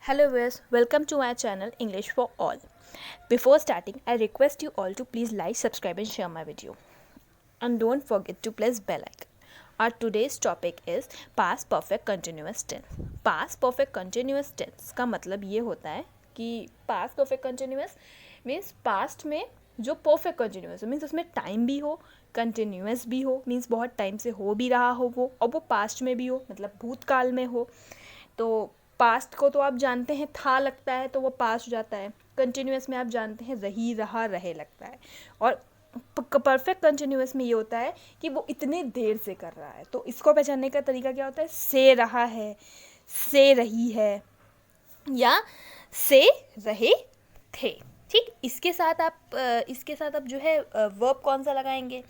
Hello viewers, welcome to my channel English for All. Before starting, I request you all to please like, subscribe and share my video. And don't forget to press bell icon. Our today's topic is past perfect continuous tense. Past perfect continuous tense का मतलब ये होता है कि past perfect continuous means past में जो perfect continuous हो means उसमें टाइम भी हो, कंटिन्यूस भी हो मीन्स बहुत टाइम से हो भी रहा हो वो, और वो पास्ट में भी हो मतलब भूतकाल में हो. तो पास्ट को तो आप जानते हैं था लगता है तो वो पास्ट हो जाता है. कंटिन्यूस में आप जानते हैं रही रहा रहे लगता है. और परफेक्ट कंटिन्यूस में ये होता है कि वो इतने देर से कर रहा है. तो इसको पहचानने का तरीका क्या होता है? से रहा है, से रही है या से रहे थे. ठीक, इसके साथ आप जो है वर्ब कौन सा लगाएंगे?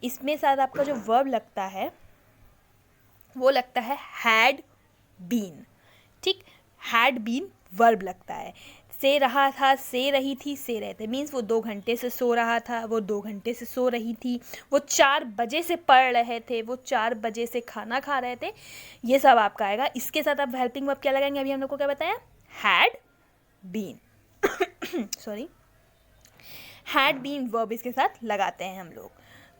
इसमें साथ आपका जो वर्ब लगता है वो लगता है हैड बीन. ठीक, हैड बीन वर्ब लगता है. से रहा था, से रही थी, से रहे थे मीन्स वो 2 घंटे से सो रहा था, वो 2 घंटे से सो रही थी, वो 4 बजे से पढ़ रहे थे, वो 4 बजे से खाना खा रहे थे. ये सब आपका आएगा. इसके साथ आप हेल्पिंग वर्ब क्या लगाएंगे? अभी हम लोग को क्या बताया? Had been. Sorry, had been verb इसके साथ लगाते हैं हम लोग.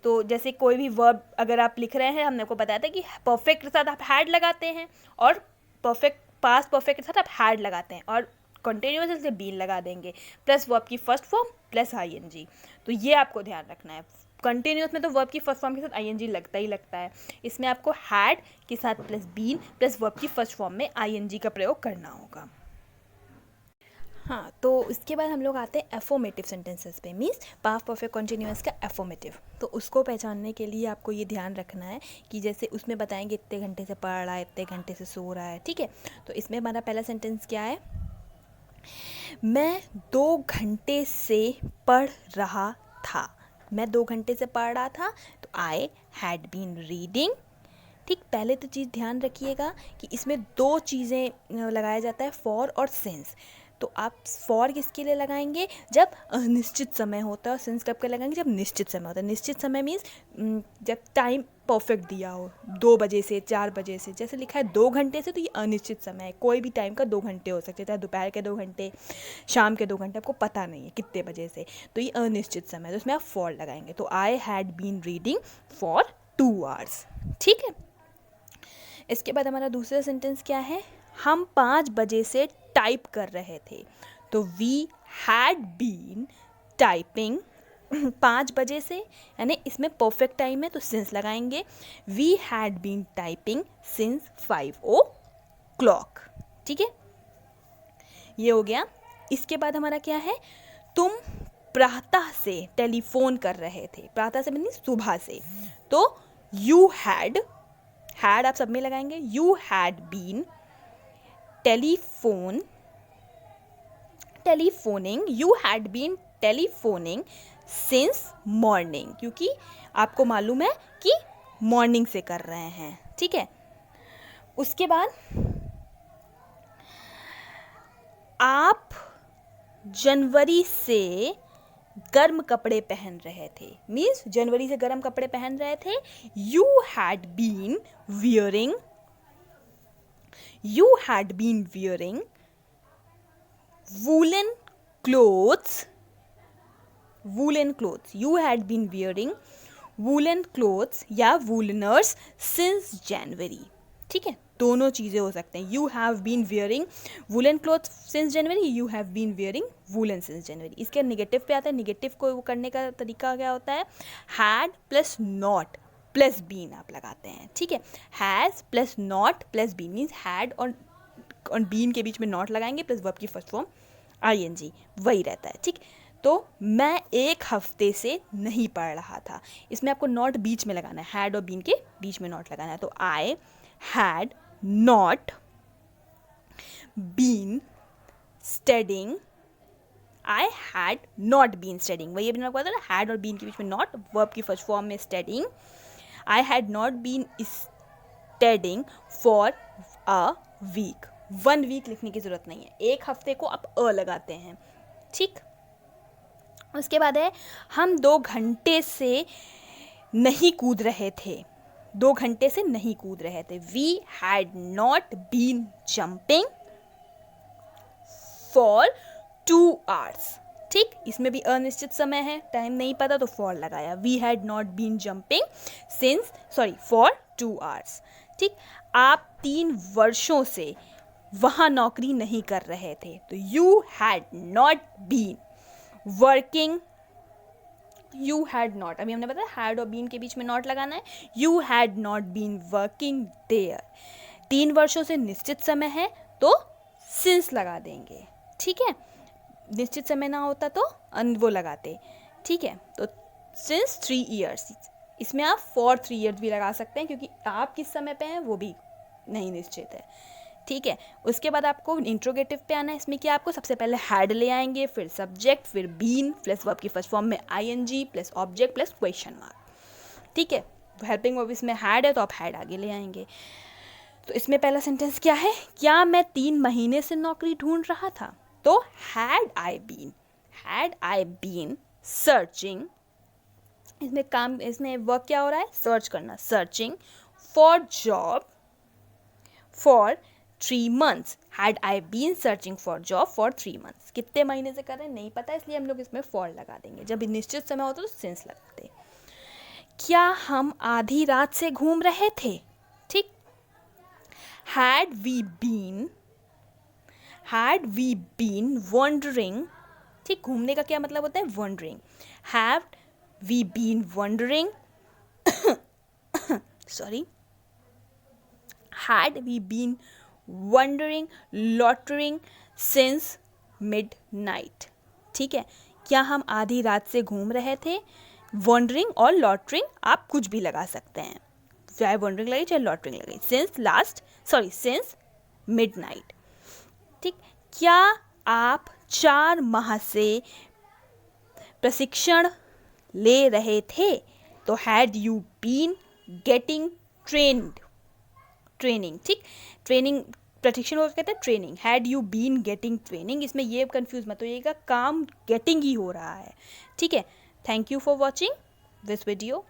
तो जैसे कोई भी वर्ब अगर आप लिख रहे हैं, हमने को बताया था कि परफेक्ट के साथ आप हैड लगाते हैं और परफेक्ट पास्ट परफेक्ट के साथ आप हैड लगाते हैं और कंटिन्यूस इसलिए बीन लगा देंगे प्लस वर्ब की फर्स्ट फॉर्म प्लस आईएनजी. तो ये आपको ध्यान रखना है. कंटिन्यूस में तो वर्ब की फर्स्ट फॉर्म के साथ आईएनजी लगता ही लगता है. इसमें आपको हैड के साथ प्लस बीन प्लस वर्ब की फर्स्ट फॉर्म में आईएनजी का प्रयोग करना होगा. हाँ, तो इसके बाद हम लोग आते हैं एफर्मेटिव सेंटेंसेस पे मीन्स पास्ट परफेक्ट कंटिन्यूअस का एफर्मेटिव. तो उसको पहचानने के लिए आपको ये ध्यान रखना है कि जैसे उसमें बताएंगे इतने घंटे से पढ़ रहा है, इतने घंटे से सो रहा है. ठीक है, तो इसमें हमारा पहला सेंटेंस क्या है? मैं 2 घंटे से पढ़ रहा था. मैं 2 घंटे से पढ़ रहा था तो आई हैड बीन रीडिंग. ठीक, पहले तो चीज़ ध्यान रखिएगा कि इसमें 2 चीज़ें लगाया जाता है, फॉर और सिंस. तो आप फॉर किसके लिए लगाएंगे? जब अनिश्चित समय होता है. और सिंस कब के लगाएंगे? जब निश्चित समय होता है. निश्चित समय मीन्स जब टाइम परफेक्ट दिया हो, 2 बजे से 4 बजे से. जैसे लिखा है 2 घंटे से तो ये अनिश्चित समय है. कोई भी टाइम का 2 घंटे हो सकते हैं, दोपहर के 2 घंटे, शाम के 2 घंटे, आपको पता नहीं है कितने बजे से. तो ये अनिश्चित समय है तो उसमें आप फॉर लगाएंगे. तो I had been reading for 2 hours. ठीक है, इसके बाद हमारा दूसरा सेंटेंस क्या है? हम 5 बजे से टाइप कर रहे थे. तो वी हैड बीन टाइपिंग 5 बजे से, यानी इसमें परफेक्ट टाइम है तो सिंस लगाएंगे. We had been typing since 5 o'clock. ठीक है, ये हो गया. इसके बाद हमारा क्या है? तुम प्रातः से टेलीफोन कर रहे थे. प्रातः से मतलब सुबह से. तो यू हैड आप सब में लगाएंगे. You had been telephoning you had been telephoning since morning, क्योंकि आपको मालूम है कि मॉर्निंग से कर रहे हैं. ठीक है, उसके बाद आप जनवरी से गर्म कपड़े पहन रहे थे. मीन्स जनवरी से गर्म कपड़े पहन रहे थे. You had been wearing woolen clothes. You had been wearing woolen clothes या wooleners since January. ठीक है, दोनों चीज़ें हो सकते हैं. You have been wearing woolen clothes since January. You have been wearing woolen since January. इसके निगेटिव पे आता है. निगेटिव को करने का तरीका क्या होता है? had plus not plus been आप लगाते हैं. ठीक है, has plus not plus been means had और बीन के बीच में नॉट लगाएंगे प्लस वर्ब की फर्स्ट फॉर्म आईएनजी, वही रहता है. ठीक, तो मैं 1 हफ्ते से नहीं पढ़ रहा था. इसमें आपको नॉट बीच में लगाना है. हैड और बीन के बीच में नॉट लगाना है. तो I had not been studying. I had not been studying, वही अभी मैंने बताया था. हैड और बीन के बीच में नॉट, वर्ब की फर्स्ट फॉर्म में studying. I had not been studying for a week. 1 week लिखने की ज़रूरत नहीं है. 1 हफ्ते को आप लगाते हैं. ठीक, उसके बाद है हम 2 घंटे से नहीं कूद रहे थे. 2 घंटे से नहीं कूद रहे थे. We had not been jumping for 2 hours। ठीक, इसमें भी अनिश्चित समय है, टाइम नहीं पता तो फॉर लगाया। We had not been jumping since for 2 hours। ठीक, आप 3 वर्षों से वहाँ नौकरी नहीं कर रहे थे, तो you had not been working. You had not, अभी हमने बताया हैड और बीन के बीच में नॉट लगाना है। You had not been working there. 3 वर्षों से निश्चित समय है तो सिंस लगा देंगे। ठीक है, निश्चित समय ना होता तो वो लगाते। ठीक है, तो सिंस 3 years, इसमें आप फॉर 3 years भी लगा सकते हैं क्योंकि आप किस समय पे हैं वो भी नहीं निश्चित है। ठीक है, उसके बाद आपको इंट्रोगेटिव पे आना है। इसमें क्या आपको सबसे पहले हैड ले आएंगे, फिर सब्जेक्ट, फिर बीन प्लस वर्ब की फर्स्ट फॉर्म में ING plus object plus question mark. ठीक है, हेल्पिंग वर्ब इसमें हैड है तो आप हैड आगे ले आएंगे। तो इसमें पहला सेंटेंस क्या है, क्या मैं 3 महीने से नौकरी ढूंढ रहा था, तो हैड आई बीन सर्चिंग। इसमें वर्क क्या हो रहा है, सर्च करना, searching for job for 3 months। Had I been searching for job for 3 months। कितने महीने से कर रहे हैं नहीं पता, इसलिए हम लोग इसमें फॉर लगा देंगे। जब निश्चित समय होता तो सिंस लगाते। क्या हम आधी रात से घूम रहे थे। ठीक, हैड वी बीन वंडरिंग। ठीक, घूमने का क्या मतलब होता है, wondering. Have we been wondering sorry had we been wandering loitering since midnight। ठीक है, क्या हम आधी रात से घूम रहे थे। वॉन्डरिंग और लॉटरिंग आप कुछ भी लगा सकते हैं, चाहे वॉन्डरिंग लगे चाहे लॉटरिंग लगे, सिंस मिडनाइट। ठीक, क्या आप 4 माह से प्रशिक्षण ले रहे थे, तो had you been getting training. ठीक, ट्रेनिंग प्रशिक्षण को कहते हैं training. Had you been getting training, इसमें ये कंफ्यूज मत होइएगा, काम गेटिंग ही हो रहा है। ठीक है, thank you for watching this video.